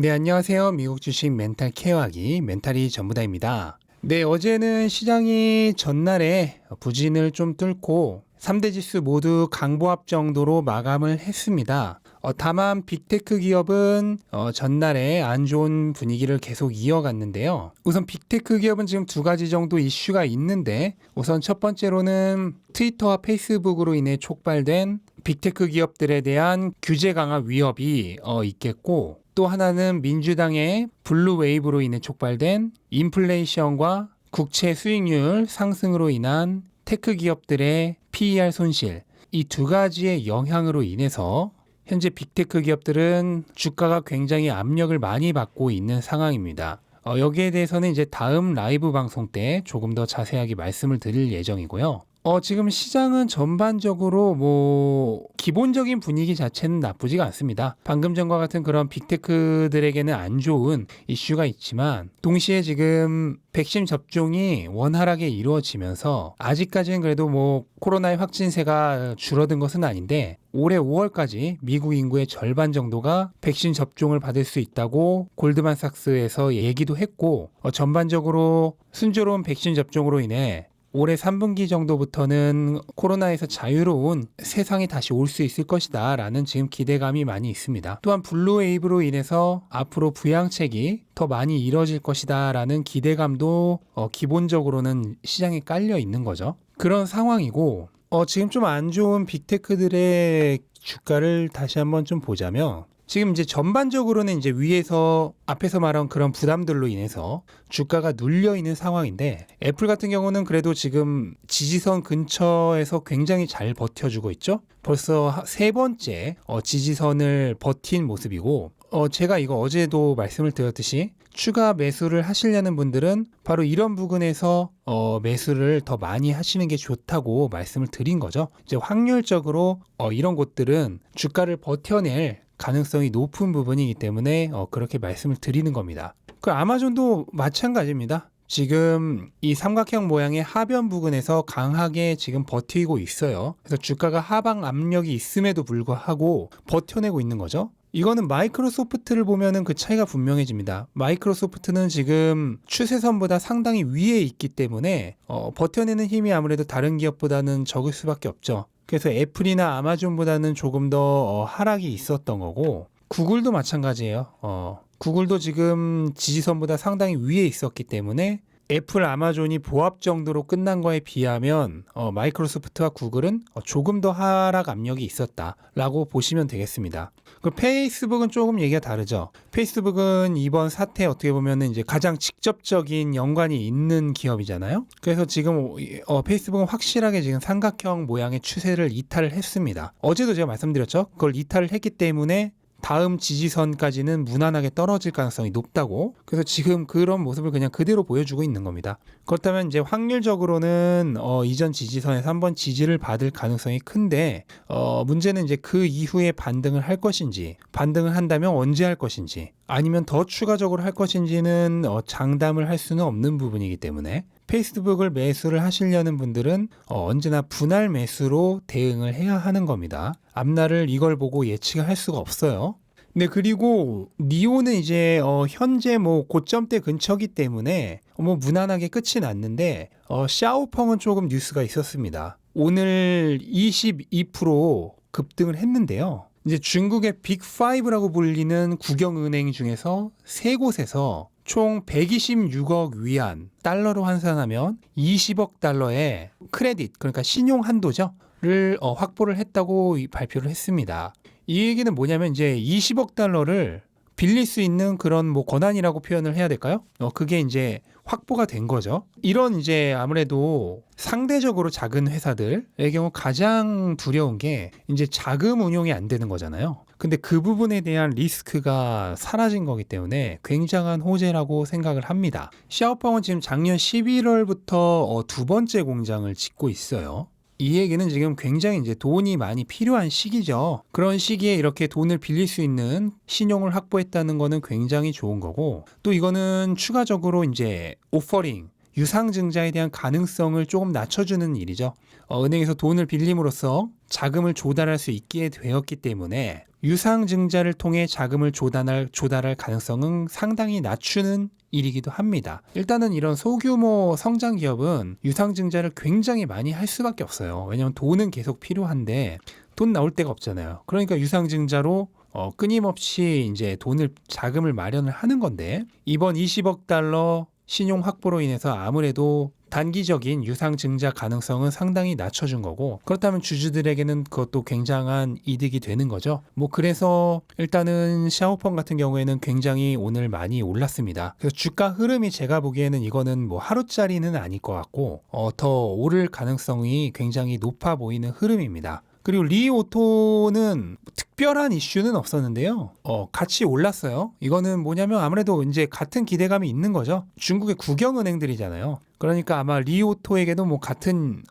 네, 안녕하세요. 미국 주식 멘탈 케어하기 멘탈이 전부다입니다. 네, 어제는 시장이 전날에 부진을 좀 뚫고 3대 지수 모두 강보합 정도로 마감을 했습니다. 다만 빅테크 기업은 전날에 안 좋은 분위기를 계속 이어갔는데요. 우선 빅테크 기업은 지금 두 가지 정도 이슈가 있는데, 우선 첫 번째로는 트위터와 페이스북으로 인해 촉발된 빅테크 기업들에 대한 규제 강화 위협이 있겠고, 또 하나는 민주당의 블루 웨이브로 인해 촉발된 인플레이션과 국채 수익률 상승으로 인한 테크 기업들의 PER 손실, 이 두 가지의 영향으로 인해서 현재 빅테크 기업들은 주가가 굉장히 압력을 많이 받고 있는 상황입니다. 여기에 대해서는 이제 다음 라이브 방송 때 조금 더 자세하게 말씀을 드릴 예정이고요. 지금 시장은 전반적으로 기본적인 분위기 자체는 나쁘지가 않습니다. 방금 전과 같은 그런 빅테크들에게는 안 좋은 이슈가 있지만, 동시에 지금 백신 접종이 원활하게 이루어지면서 아직까지는 그래도 코로나의 확진세가 줄어든 것은 아닌데, 올해 5월까지 미국 인구의 절반 정도가 백신 접종을 받을 수 있다고 골드만삭스에서 얘기도 했고, 전반적으로 순조로운 백신 접종으로 인해 올해 3분기 정도부터는 코로나에서 자유로운 세상이 다시 올 수 있을 것이다 라는 지금 기대감이 많이 있습니다. 또한 블루웨이브로 인해서 앞으로 부양책이 더 많이 이뤄질 것이다 라는 기대감도 기본적으로는 시장에 깔려 있는 거죠. 그런 상황이고, 지금 좀 안 좋은 빅테크들의 주가를 다시 한번 좀 보자면, 지금 이제 전반적으로는 이제 위에서 앞에서 말한 그런 부담들로 인해서 주가가 눌려 있는 상황인데, 애플 같은 경우는 그래도 지금 지지선 근처에서 굉장히 잘 버텨주고 있죠. 벌써 세 번째 지지선을 버틴 모습이고, 제가 이거 어제도 말씀을 드렸듯이 추가 매수를 하시려는 분들은 바로 이런 부분에서 매수를 더 많이 하시는 게 좋다고 말씀을 드린 거죠. 이제 확률적으로 이런 곳들은 주가를 버텨낼 가능성이 높은 부분이기 때문에 그렇게 말씀을 드리는 겁니다. 그 아마존도 마찬가지입니다. 지금 이 삼각형 모양의 하변 부근에서 강하게 지금 버티고 있어요. 그래서 주가가 하방 압력이 있음에도 불구하고 버텨내고 있는 거죠. 이거는 마이크로소프트를 보면은 그 차이가 분명해집니다. 마이크로소프트는 지금 추세선보다 상당히 위에 있기 때문에 버텨내는 힘이 아무래도 다른 기업보다는 적을 수밖에 없죠. 그래서 애플이나 아마존보다는 조금 더 하락이 있었던 거고, 구글도 마찬가지예요. 구글도 지금 지지선보다 상당히 위에 있었기 때문에 애플, 아마존이 보합 정도로 끝난 거에 비하면 마이크로소프트와 구글은 조금 더 하락 압력이 있었다라고 보시면 되겠습니다. 그 페이스북은 조금 얘기가 다르죠. 페이스북은 이번 사태에 어떻게 보면 이제 가장 직접적인 연관이 있는 기업이잖아요. 그래서 지금 페이스북은 확실하게 지금 삼각형 모양의 추세를 이탈을 했습니다. 어제도 제가 말씀드렸죠. 그걸 이탈을 했기 때문에 다음 지지선까지는 무난하게 떨어질 가능성이 높다고. 그래서 지금 그런 모습을 그냥 그대로 보여주고 있는 겁니다. 그렇다면 이제 확률적으로는 이전 지지선에서 한번 지지를 받을 가능성이 큰데, 문제는 이제 그 이후에 반등을 할 것인지, 반등을 한다면 언제 할 것인지, 아니면 더 추가적으로 할 것인지는 장담을 할 수는 없는 부분이기 때문에 페이스북을 매수를 하시려는 분들은 언제나 분할 매수로 대응을 해야 하는 겁니다. 앞날을 이걸 보고 예측을 할 수가 없어요. 네, 그리고 니오는 이제 현재 고점대 근처기 때문에 무난하게 끝이 났는데, 샤오펑은 조금 뉴스가 있었습니다. 오늘 22% 급등을 했는데요. 이제 중국의 빅5라고 불리는 국영은행 중에서 세 곳에서 총 126억 위안, 달러로 환산하면 20억 달러의 크레딧, 그러니까 신용 한도죠,를 확보를 했다고 발표를 했습니다. 이 얘기는 뭐냐면 이제 20억 달러를 빌릴 수 있는 그런 권한이라고 표현을 해야 될까요? 그게 이제 확보가 된 거죠. 이런 이제 아무래도 상대적으로 작은 회사들의 경우 가장 두려운 게 이제 자금 운용이 안 되는 거잖아요. 근데 그 부분에 대한 리스크가 사라진 거기 때문에 굉장한 호재라고 생각을 합니다. 샤오펑은 지금 작년 11월부터 두 번째 공장을 짓고 있어요. 이 얘기는 지금 굉장히 이제 돈이 많이 필요한 시기죠. 그런 시기에 이렇게 돈을 빌릴 수 있는 신용을 확보했다는 거는 굉장히 좋은 거고, 또 이거는 추가적으로 이제 오퍼링, 유상증자에 대한 가능성을 조금 낮춰주는 일이죠. 은행에서 돈을 빌림으로써 자금을 조달할 수 있게 되었기 때문에 유상증자를 통해 자금을 조달할 가능성은 상당히 낮추는 일이기도 합니다. 일단은 이런 소규모 성장 기업은 유상증자를 굉장히 많이 할 수밖에 없어요. 왜냐하면 돈은 계속 필요한데 돈 나올 데가 없잖아요. 그러니까 유상증자로 끊임없이 이제 자금을 마련을 하는 건데, 이번 20억 달러 신용 확보로 인해서 아무래도 단기적인 유상증자 가능성은 상당히 낮춰준 거고, 그렇다면 주주들에게는 그것도 굉장한 이득이 되는 거죠. 그래서 일단은 샤오펑 같은 경우에는 굉장히 오늘 많이 올랐습니다. 그래서 주가 흐름이 제가 보기에는 이거는 하루짜리는 아닐 것 같고 더 오를 가능성이 굉장히 높아 보이는 흐름입니다. 그리고 리오토는 특별한 이슈는 없었는데요. 같이 올랐어요. 이거는 뭐냐면 아무래도 이제 같은 기대감이 있는 거죠. 중국의 국영은행들이잖아요. 그러니까 아마 리오토에게도 같은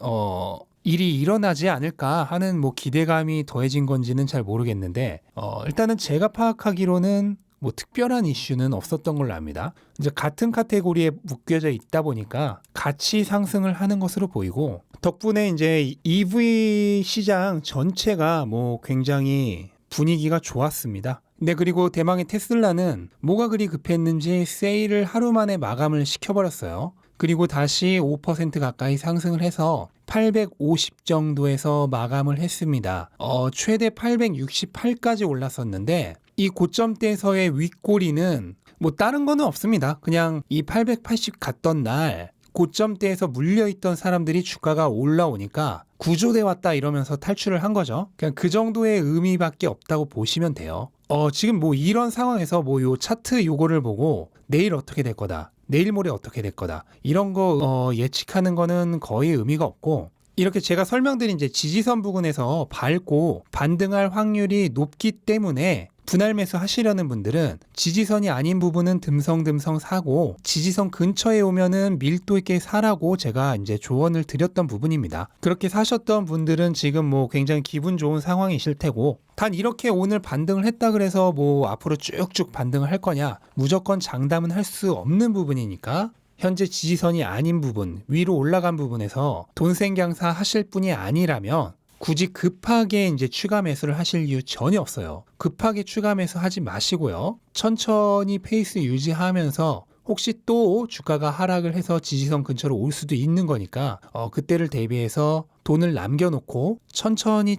일이 일어나지 않을까 하는 기대감이 더해진 건지는 잘 모르겠는데, 일단은 제가 파악하기로는 특별한 이슈는 없었던 걸로 압니다. 이제 같은 카테고리에 묶여져 있다 보니까 같이 상승을 하는 것으로 보이고, 덕분에 이제 EV 시장 전체가 굉장히 분위기가 좋았습니다. 근데 그리고 대망의 테슬라는 뭐가 그리 급했는지 세일을 하루 만에 마감을 시켜버렸어요. 그리고 다시 5% 가까이 상승을 해서 850 정도에서 마감을 했습니다. 최대 868까지 올랐었는데, 이 고점대에서의 윗꼬리는 다른 거는 없습니다. 그냥 이 880 갔던 날 고점대에서 물려있던 사람들이 주가가 올라오니까 구조돼 왔다 이러면서 탈출을 한 거죠. 그냥 그 정도의 의미밖에 없다고 보시면 돼요. 지금 이런 상황에서 요 차트 요거를 보고 내일 어떻게 될 거다, 내일 모레 어떻게 될 거다, 이런 거 예측하는 거는 거의 의미가 없고, 이렇게 제가 설명드린 이제 지지선 부근에서 밟고 반등할 확률이 높기 때문에 분할 매수 하시려는 분들은 지지선이 아닌 부분은 듬성듬성 사고, 지지선 근처에 오면은 밀도 있게 사라고 제가 이제 조언을 드렸던 부분입니다. 그렇게 사셨던 분들은 지금 굉장히 기분 좋은 상황이실 테고, 단 이렇게 오늘 반등을 했다 그래서 앞으로 쭉쭉 반등을 할 거냐, 무조건 장담은 할 수 없는 부분이니까 현재 지지선이 아닌 부분, 위로 올라간 부분에서 돈생강사 하실 분이 아니라면 굳이 급하게 이제 추가 매수를 하실 이유 전혀 없어요. 급하게 추가 매수 하지 마시고요. 천천히 페이스 유지하면서 혹시 또 주가가 하락을 해서 지지선 근처로 올 수도 있는 거니까 그때를 대비해서 돈을 남겨놓고 천천히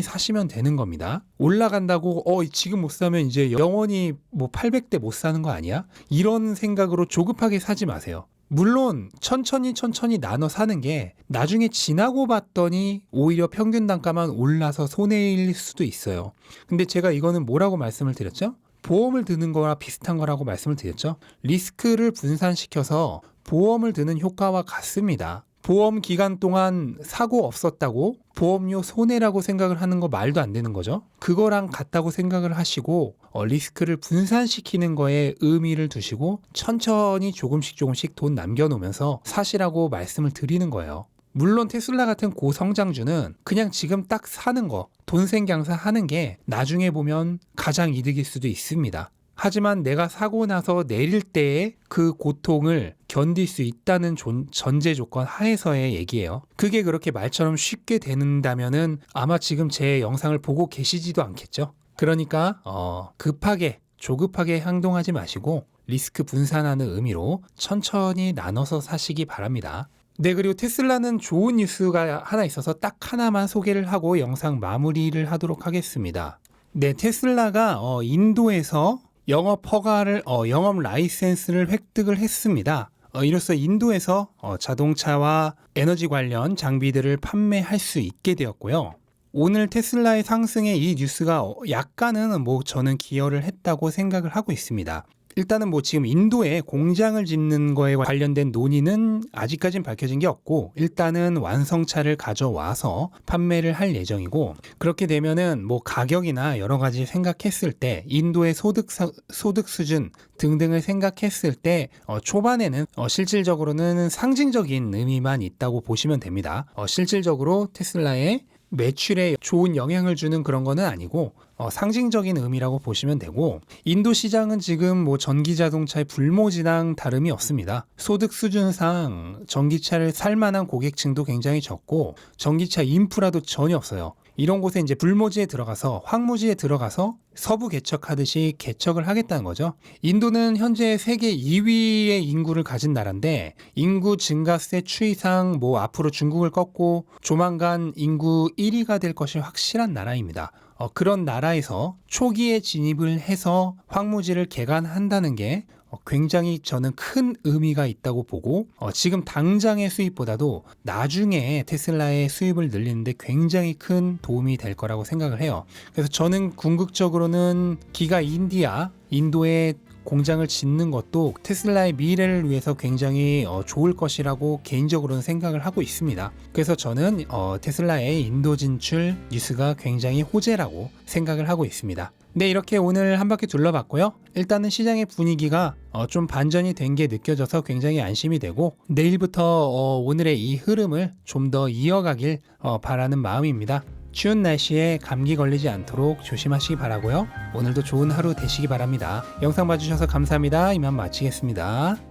사시면 되는 겁니다. 올라간다고 지금 못 사면 이제 영원히 800대 못 사는 거 아니야? 이런 생각으로 조급하게 사지 마세요. 물론 천천히 나눠 사는 게 나중에 지나고 봤더니 오히려 평균 단가만 올라서 손해일 수도 있어요. 근데 제가 이거는 뭐라고 말씀을 드렸죠? 보험을 드는 거랑 비슷한 거라고 말씀을 드렸죠. 리스크를 분산시켜서 보험을 드는 효과와 같습니다. 보험 기간 동안 사고 없었다고 보험료 손해라고 생각을 하는 거 말도 안 되는 거죠. 그거랑 같다고 생각을 하시고 리스크를 분산시키는 거에 의미를 두시고 천천히 조금씩 돈 남겨놓으면서 사시라고 말씀을 드리는 거예요. 물론 테슬라 같은 고성장주는 그냥 지금 딱 사는 거, 돈생강사 하는 게 나중에 보면 가장 이득일 수도 있습니다. 하지만 내가 사고 나서 내릴 때의 그 고통을 견딜 수 있다는 전제 조건 하에서의 얘기예요. 그게 그렇게 말처럼 쉽게 된다면은 아마 지금 제 영상을 보고 계시지도 않겠죠. 그러니까 조급하게 행동하지 마시고 리스크 분산하는 의미로 천천히 나눠서 사시기 바랍니다. 네, 그리고 테슬라는 좋은 뉴스가 하나 있어서 딱 하나만 소개를 하고 영상 마무리를 하도록 하겠습니다. 네, 테슬라가 인도에서 영업 라이센스를 획득을 했습니다. 이로써 인도에서 자동차와 에너지 관련 장비들을 판매할 수 있게 되었고요. 오늘 테슬라의 상승에 이 뉴스가 약간은 저는 기여를 했다고 생각을 하고 있습니다. 일단은 지금 인도에 공장을 짓는 거에 관련된 논의는 아직까지는 밝혀진 게 없고, 일단은 완성차를 가져와서 판매를 할 예정이고, 그렇게 되면은 가격이나 여러 가지 생각했을 때 인도의 소득 수준 등등을 생각했을 때 초반에는 실질적으로는 상징적인 의미만 있다고 보시면 됩니다. 실질적으로 테슬라의 매출에 좋은 영향을 주는 그런 거는 아니고 상징적인 의미라고 보시면 되고, 인도 시장은 지금 전기 자동차의 불모지랑 다름이 없습니다. 소득 수준상 전기차를 살 만한 고객층도 굉장히 적고 전기차 인프라도 전혀 없어요. 이런 곳에 이제 불모지에 들어가서 황무지에 들어가서 서부 개척하듯이 개척을 하겠다는 거죠. 인도는 현재 세계 2위의 인구를 가진 나라인데 인구 증가세 추이상 앞으로 중국을 꺾고 조만간 인구 1위가 될 것이 확실한 나라입니다. 그런 나라에서 초기에 진입을 해서 황무지를 개간한다는 게 굉장히 저는 큰 의미가 있다고 보고 지금 당장의 수입보다도 나중에 테슬라의 수입을 늘리는데 굉장히 큰 도움이 될 거라고 생각을 해요. 그래서 저는 궁극적으로는 기가 인도에 공장을 짓는 것도 테슬라의 미래를 위해서 굉장히 좋을 것이라고 개인적으로는 생각을 하고 있습니다. 그래서 저는 테슬라의 인도 진출 뉴스가 굉장히 호재라고 생각을 하고 있습니다. 네, 이렇게 오늘 한 바퀴 둘러봤고요. 일단은 시장의 분위기가 좀 반전이 된 게 느껴져서 굉장히 안심이 되고 내일부터 오늘의 이 흐름을 좀 더 이어가길 바라는 마음입니다. 추운 날씨에 감기 걸리지 않도록 조심하시기 바라고요. 오늘도 좋은 하루 되시기 바랍니다. 영상 봐주셔서 감사합니다. 이만 마치겠습니다.